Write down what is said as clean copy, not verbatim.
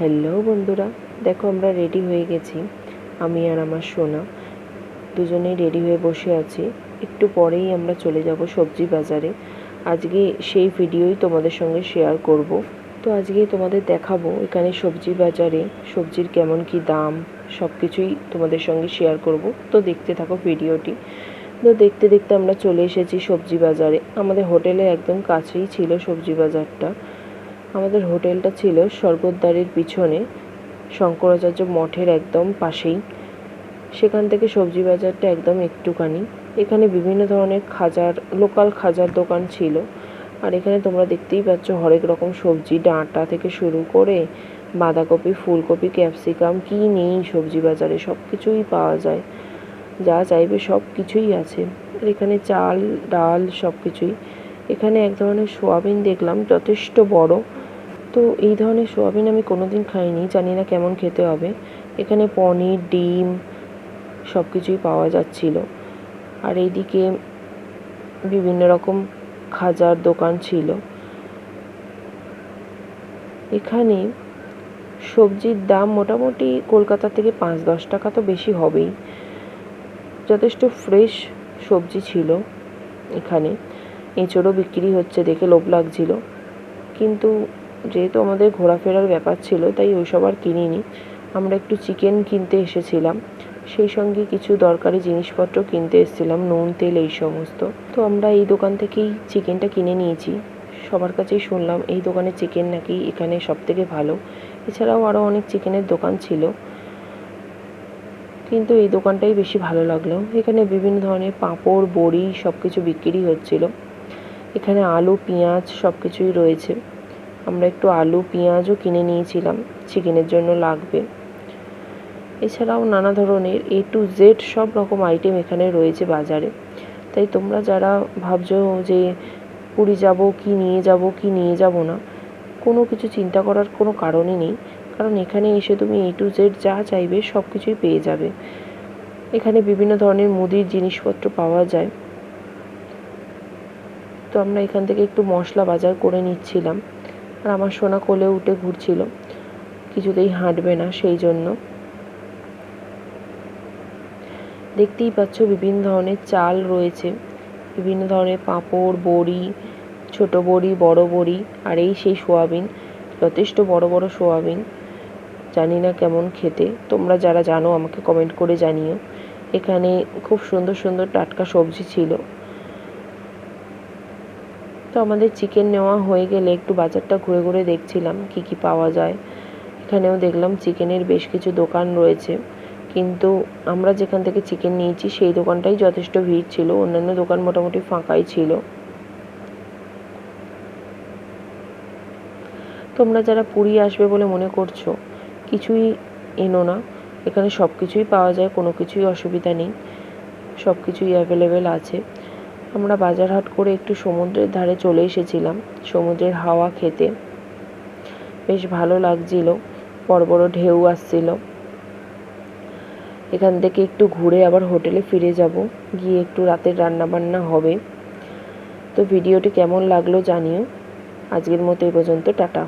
Hello বন্ধুরা, দেখো আমরা রেডি হয়ে গেছি। আমি আর আমার সোনা দুজনেই রেডি হয়ে বসে আছি। একটু পরেই আমরা চলে যাব সবজি বাজারে। আজকে সেই ভিডিওই তোমাদের সঙ্গে শেয়ার করব। তো আজকে তোমাদের দেখাবো এখানে সবজি বাজারে সবজির কেমন কি দাম, সব কিছুই তোমাদের সঙ্গে শেয়ার করব। তো দেখতে থাকো ভিডিওটি। তো দেখতে দেখতে আমরা চলে এসেছি সবজি বাজারে। আমাদের হোটেলের একদম কাছেই ছিল সবজি বাজারটা। আমাদের হোটেলটা ছিল স্বর্গদ্বারের পিছনে, শঙ্করাচার্য মঠের একদম পাশেই। সেখান থেকে সবজি বাজারটা একদম একটুখানি। এখানে বিভিন্ন ধরনের লোকাল খাজার দোকান ছিল। আর এখানে তোমরা দেখতেই পাচ্ছ হরেক রকম সবজি, ডাঁটা থেকে শুরু করে বাঁধাকপি, ফুলকপি, ক্যাপসিকাম, কি নেই সবজি বাজারে সব কিছুই পাওয়া যায়। যা চাইবে সব কিছুই আছে। আর এখানে চাল, ডাল সব কিছুই। এখানে এক ধরনের সোয়াবিন দেখলাম, যথেষ্ট বড়। তো এই ধরনের সোয়াবিন আমি কোনোদিন খাইনি, জানি না কেমন খেতে হবে। এখানে পনির, ডিম সব কিছুই পাওয়া যাচ্ছিল। আর এইদিকে বিভিন্ন রকম খাজার দোকান ছিল। এখানে সবজির দাম মোটামুটি কলকাতা থেকে 5-10 টাকা তো বেশি হবেই। যথেষ্ট ফ্রেশ সবজি ছিল এখানে। এঁচোড়ও বিক্রি হচ্ছে, দেখে লোভ লাগছিল, কিন্তু যেহেতু আমাদের ঘোরাফেরার ব্যাপার ছিল তাই ওইসব আর কিনিনি। আমরা একটু চিকেন কিনতে এসেছিলাম, সেই সঙ্গে কিছু দরকারি জিনিসপত্র কিনতে এসেছিলাম, নুন, তেল, এই সমস্ত। তো আমরা এই দোকান থেকেই চিকেনটা কিনে নিয়েছি। সবার কাছেই শুনলাম এই দোকানের চিকেন নাকি এখানে সবথেকে ভালো। এছাড়াও আরও অনেক চিকেনের দোকান ছিল, কিন্তু এই দোকানটাই বেশি ভালো লাগলো। এখানে বিভিন্ন ধরনের পাঁপড়, বড়ি সব কিছু বিক্রি হচ্ছিল। এখানে আলু, পেঁয়াজ সব কিছুই রয়েছে। আমরা একটু আলু, পেঁয়াজও কিনে নিয়েছিলাম, চিকেনের জন্য লাগবে। এছাড়াও নানা ধরনের A to Z সব রকম আইটেম এখানে রয়েছে বাজারে। তাই তোমরা যারা ভাবছো যে পুরী যাব, কি নিয়ে যাব না, কোনো কিছু চিন্তা করার কোনো কারণই নেই। কারণ এখানে এসে তুমি A to Z যা চাইবে সব কিছুই পেয়ে যাবে। এখানে বিভিন্ন ধরনের মুদির জিনিসপত্র পাওয়া যায়। তো আমরা এখান থেকে একটু মশলা বাজার করে নিচ্ছিলাম। আর আমার সোনা কোলে উঠে ঘুরছিল, কিছুতেই হাঁটবে না, সেই জন্য। দেখতেই পাচ্ছ বিভিন্ন ধরনের চাল রয়েছে, বিভিন্ন ধরনের পাঁপড়, বড়ি, ছোট বড়ি, বড় বড়ি, আর এই সেই সোয়াবিন, যথেষ্ট বড় বড় সোয়াবিন। জানি না কেমন খেতে, তোমরা যারা জানো আমাকে কমেন্ট করে জানিও। এখানে খুব সুন্দর সুন্দর টাটকা সবজি ছিল। তো আমাদের চিকেন নেওয়া হয়ে গেলে একটু বাজারটা ঘুরে ঘুরে দেখছিলাম কি কি পাওয়া যায়। এখানেও দেখলাম চিকেনের বেশ কিছু দোকান রয়েছে, কিন্তু আমরা যেখান থেকে চিকেন নিয়েছি সেই দোকানটাই যথেষ্ট ভিড় ছিল, অন্যান্য দোকান মোটামুটি ফাঁকাই ছিল। তোমরা যারা পুরী আসবে বলে মনে করছো, কিছুই এনো না। এখানে সব কিছুই পাওয়া যায়, কোনো কিছুই অসুবিধা নেই, সব কিছুই অ্যাভেলেবেল আছে। আমরা বাজার হাট করে একটু সমুদ্রের ধারে চলে এসেছিলাম সমুদ্রের হাওয়া খেতে। বেশ ভালো লাগছিল, বড় বড় ঢেউ আসছিল। এখান থেকে একটু ঘুরে আবার হোটেলে ফিরে যাব, গিয়ে একটু রাতের রান্নাবান্না হবে। তো ভিডিওটি কেমন লাগলো জানিও। আজকের মতো এই পর্যন্ত, টাটা।